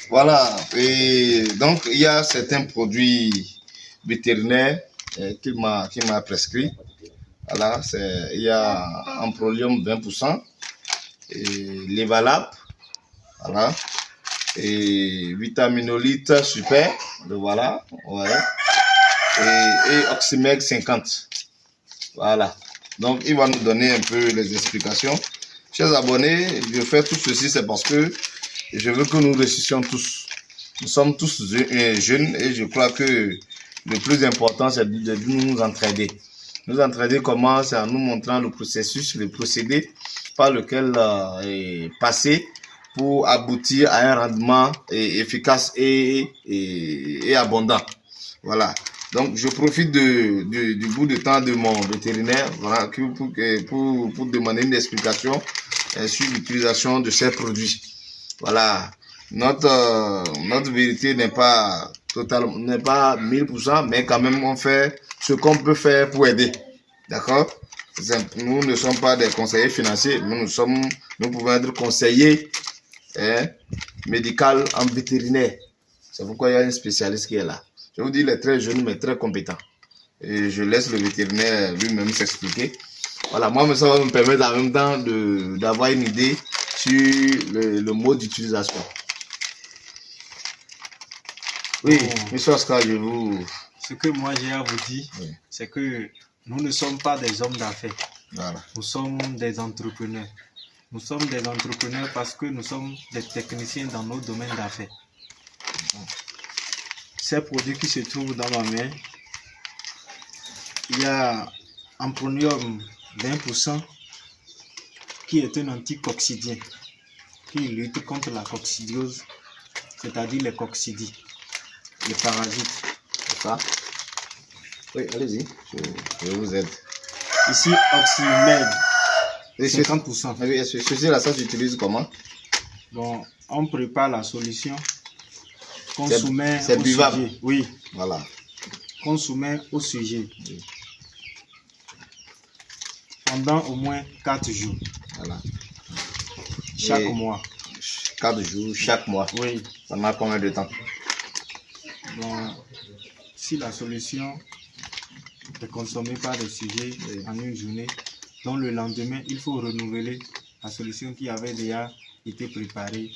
Voilà, et donc il y a certains produits vétérinaires qu'il m'a prescrit. Voilà, il y a Amprolium 20%, et Levalap, voilà, et Vitaminolite Super, voilà, ouais, et Oxymeg 50. Voilà, donc il va nous donner un peu les explications. Chers abonnés, je fais tout ceci, c'est parce que je veux que nous réussissions tous. Nous sommes tous jeunes et je crois que le plus important, c'est de nous entraider. Nous entraider comment? C'est en nous montrant le processus, le procédé par lequel passer pour aboutir à un rendement efficace et abondant. Voilà. Donc, je profite du bout de temps de mon vétérinaire, voilà, pour demander une explication sur l'utilisation de ces produits. Voilà. Notre vérité n'est pas totalement, n'est pas 1000%, mais quand même on fait ce qu'on peut faire pour aider. D'accord? Nous ne sommes pas des conseillers financiers, mais nous pouvons être conseillers médicaux en vétérinaire. C'est pourquoi il y a un spécialiste qui est là. Je vous dis, il est très jeune, mais très compétent. Et je laisse le vétérinaire lui-même s'expliquer. Voilà, moi, ça va me permettre en même temps d'avoir une idée sur le mode d'utilisation. Oui, monsieur Oscar, je vous... Ce que moi j'ai à vous dire, oui, c'est que nous ne sommes pas des hommes d'affaires. Voilà. Nous sommes des entrepreneurs. Nous sommes des entrepreneurs parce que nous sommes des techniciens dans nos domaines d'affaires. Ces produits qui se trouvent dans ma main, il y a Amprolium 20% qui est un anticoccidien qui lutte contre la coccidiose, c'est-à-dire les coccidies, les parasites. C'est ça? Oui, allez-y, je vous aide. Ici, Oxymeg, 50%. Oui, ceci-là, ça s'utilise comment? Bon, on prépare la solution qu'on soumet au buvable. Sujet. Oui. Voilà. Qu'on soumet au sujet. Oui. Pendant au moins 4 jours. Voilà. Chaque mois. 4 jours, chaque mois. Oui. Pendant combien de temps? Bon, si la solution est consommée par des sujets en une journée, donc le lendemain, il faut renouveler la solution qui avait déjà été préparée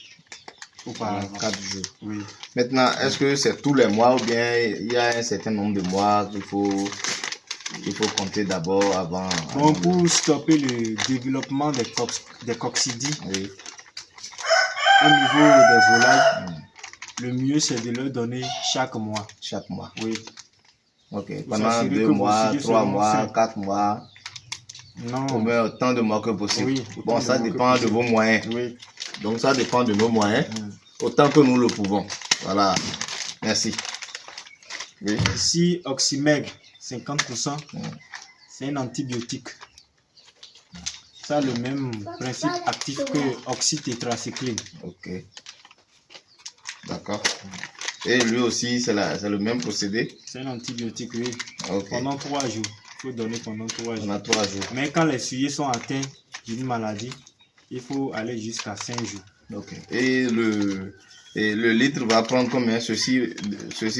auparavant. 4 jours. Oui. Maintenant, est-ce que c'est tous les mois ou bien il y a un certain nombre de mois qu'il faut compter d'abord avant? Bon, pour stopper le développement des coccidies, oui, au niveau des volailles, le mieux c'est de leur donner chaque mois. Chaque mois? Oui. Ok, pendant 2 mois, 3 mois, 4 mois? Non. Combien autant de mois que possible? Oui, bon, ça dépend de vos moyens. Oui. Donc ça dépend de nos moyens, autant que nous le pouvons. Voilà, merci. Oui. Ici, Oxymeg 50%, c'est un antibiotique. Ça a le même principe actif que oxytétracycline. Ok. D'accord. Et lui aussi, c'est le même procédé? C'est un antibiotique, oui. Okay. Pendant 3 jours. Il faut donner pendant 3 jours. Pendant 3 jours. Mais quand les sujets sont atteints d'une maladie, il faut aller jusqu'à 5 jours. Ok. Et le litre va prendre combien? Ceci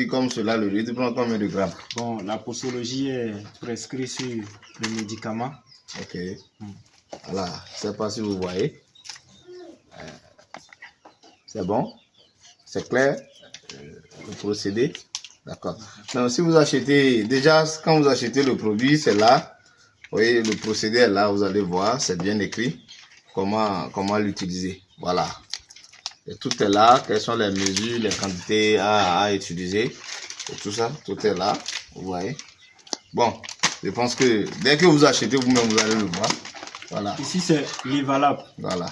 comme cela, le litre prend combien de grammes? Bon, la posologie est prescrite sur le médicament. Ok. Voilà, je ne sais pas si vous voyez. C'est bon? C'est clair? Le procédé? D'accord. Donc, si vous achetez, déjà, quand vous achetez le produit, c'est là. Vous voyez, le procédé est là, vous allez voir, c'est bien écrit. Comment l'utiliser. Voilà. Et tout est là. Quelles sont les mesures, les quantités à utiliser. Et tout ça, tout est là. Vous voyez. Bon, je pense que dès que vous achetez vous-même, vous allez le voir. Voilà. Ici, c'est Levalap. Voilà.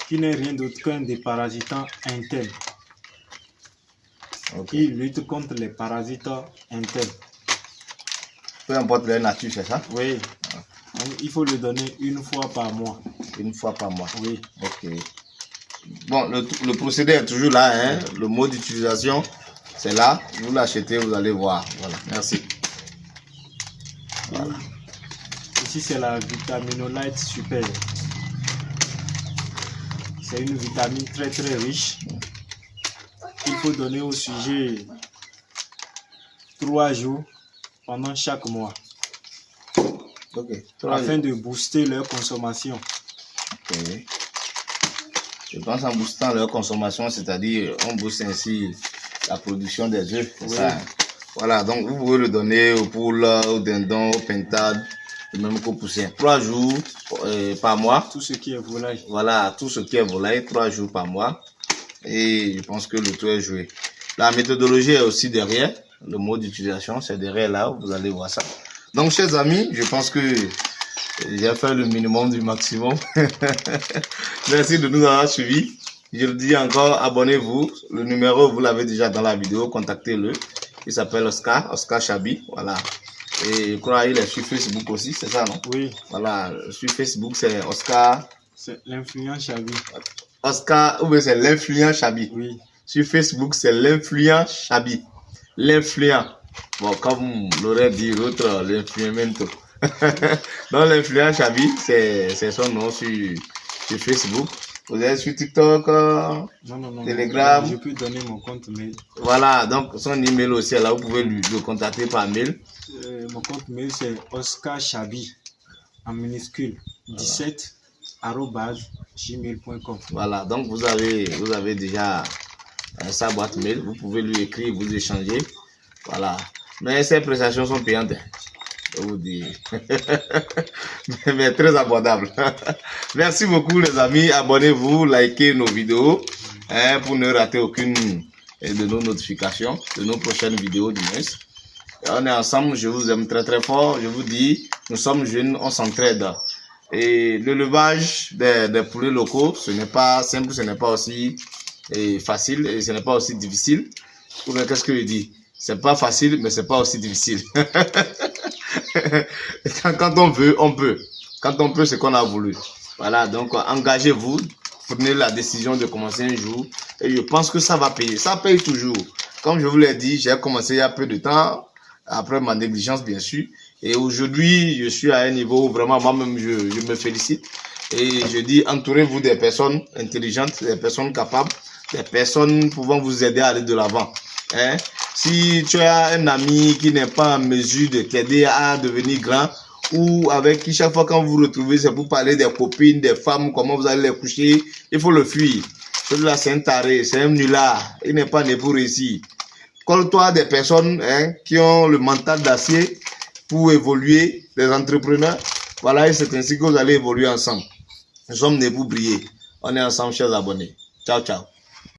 Qui n'est rien d'autre qu'un déparasitant interne. Okay. Qui lutte contre les parasites internes. Peu importe leur nature, c'est ça? Oui. Donc, il faut le donner 1 fois par mois. 1 fois par mois? Oui. Ok. Bon, le procédé est toujours là, hein. Le mode d'utilisation, c'est là. Vous l'achetez, vous allez voir. Voilà, merci. Voilà. Ici, c'est la Vitaminolite Super. C'est une vitamine très très riche. Il faut donner au sujet 3 jours pendant chaque mois. Ok. Afin de booster leur consommation. Ok. Je pense en boostant leur consommation, c'est-à-dire on booste ainsi la production des œufs. Oui. Ça. Voilà, donc vous pouvez le donner aux poules, aux dindons, aux pintades, même qu'aux poussins. 3 jours par mois. Tout ce qui est volaille. Voilà, tout ce qui est volaille, 3 jours par mois. Et je pense que le tout est joué. La méthodologie est aussi derrière. Le mode d'utilisation, c'est derrière là, vous allez voir ça. Donc, chers amis, je pense que j'ai fait le minimum du maximum. Merci de nous avoir suivis. Je le dis encore, abonnez-vous. Le numéro, vous l'avez déjà dans la vidéo, contactez-le. Il s'appelle Oscar Chabi. Voilà. Et je crois qu'il est sur Facebook aussi, c'est ça, non? Oui. Voilà, sur Facebook, c'est Oscar. C'est l'influent Chabi. Oscar, ou bien c'est l'influent Chabi. Oui. Sur Facebook, c'est l'influent Chabi. L'influent. Bon, comme l'aurait dit l'autre, l'influemento. Donc, l'influent Chabi, c'est son nom sur Facebook. Vous êtes sur TikTok, Non. Telegram. Je peux donner mon compte mail. Voilà, donc son email aussi est là. Vous pouvez le contacter par mail. Mon compte mail, c'est Oscar Chabi, en minuscule, 17 @gmail.com. Voilà, donc vous avez déjà sa boîte mail. Vous pouvez lui écrire, vous échanger. Voilà. Mais ces prestations sont payantes. Je vous dis. Mais très abordables. Merci beaucoup les amis. Abonnez-vous, likez nos vidéos pour ne rater aucune de nos notifications, de nos prochaines vidéos du moins. On est ensemble, je vous aime très très fort. Je vous dis, nous sommes jeunes, on s'entraide. Et l'élevage des poulets locaux, ce n'est pas simple, ce n'est pas aussi facile et ce n'est pas aussi difficile. Ou bien qu'est-ce que je dis? C'est pas facile, mais c'est pas aussi difficile. Quand on veut, on peut. Quand on peut, c'est qu'on a voulu. Voilà, donc engagez-vous, prenez la décision de commencer un jour et je pense que ça va payer. Ça paye toujours. Comme je vous l'ai dit, j'ai commencé il y a peu de temps, après ma négligence bien sûr. Et aujourd'hui, je suis à un niveau où vraiment moi-même je me félicite. Et je dis, entourez-vous des personnes intelligentes, des personnes capables, des personnes pouvant vous aider à aller de l'avant. Hein? Si tu as un ami qui n'est pas en mesure de t'aider à devenir grand, ou avec qui chaque fois quand vous vous retrouvez, c'est pour parler des copines, des femmes, comment vous allez les coucher, il faut le fuir. Celui-là, c'est un taré, c'est un nulard, il n'est pas né pour réussir. Colle-toi des personnes qui ont le mental d'acier pour évoluer, des entrepreneurs. Voilà, et c'est ainsi que vous allez évoluer ensemble. Nous sommes nés pour briller. On est ensemble, chers abonnés. Ciao, ciao.